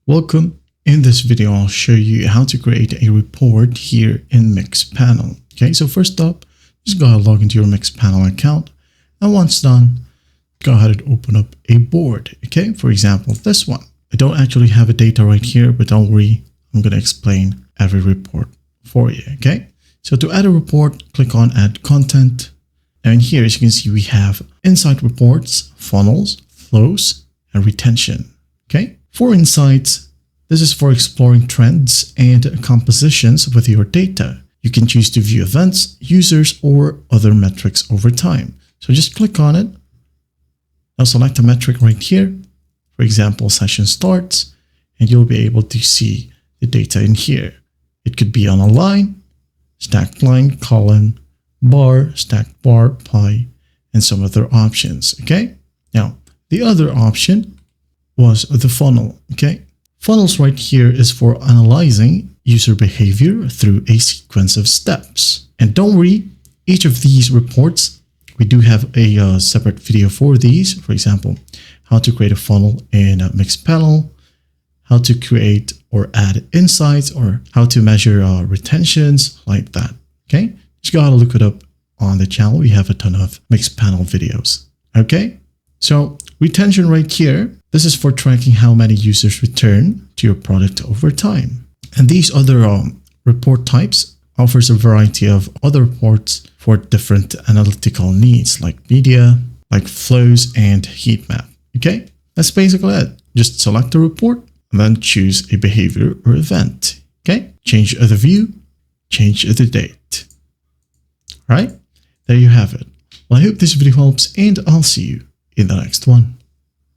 Welcome. In this video, I'll show you how to create a report here in Mixpanel. Okay, so first up, just go ahead and log into your Mixpanel account. And once done, go ahead and open up a board. Okay, for example, this one. I don't actually have a data right here, but don't worry, I'm going to explain every report for you. Okay, so to add a report, click on Add Content. And here, as you can see, we have Insight Reports, Funnels, Flows, and Retention. Okay. For insights, this is for exploring trends and compositions with your data. You can choose to view events, users, or other metrics over time. So just click on it. Now select a metric right here. For example, session starts, and you'll be able to see the data in here. It could be on a line, stacked line, column, bar, stacked bar, pie, and some other options. Okay. Now the other option was the funnel. Okay, funnels right here is for analyzing user behavior through a sequence of steps. And don't worry, each of these reports, we do have a separate video for these. For example, how to create a funnel in Mixpanel, how to create or add insights, or how to measure retentions, like that. Okay, just go ahead and look it up on the channel. We have a ton of Mixpanel videos. Okay, so retention right here, this is for tracking how many users return to your product over time. And these other report types offers a variety of other reports for different analytical needs like media, like flows, and heat map. Okay, that's basically it. Just select a report and then choose a behavior or event. Okay, change the view, change the date. All right, there you have it. Well, I hope this video helps, and I'll see you in the next one.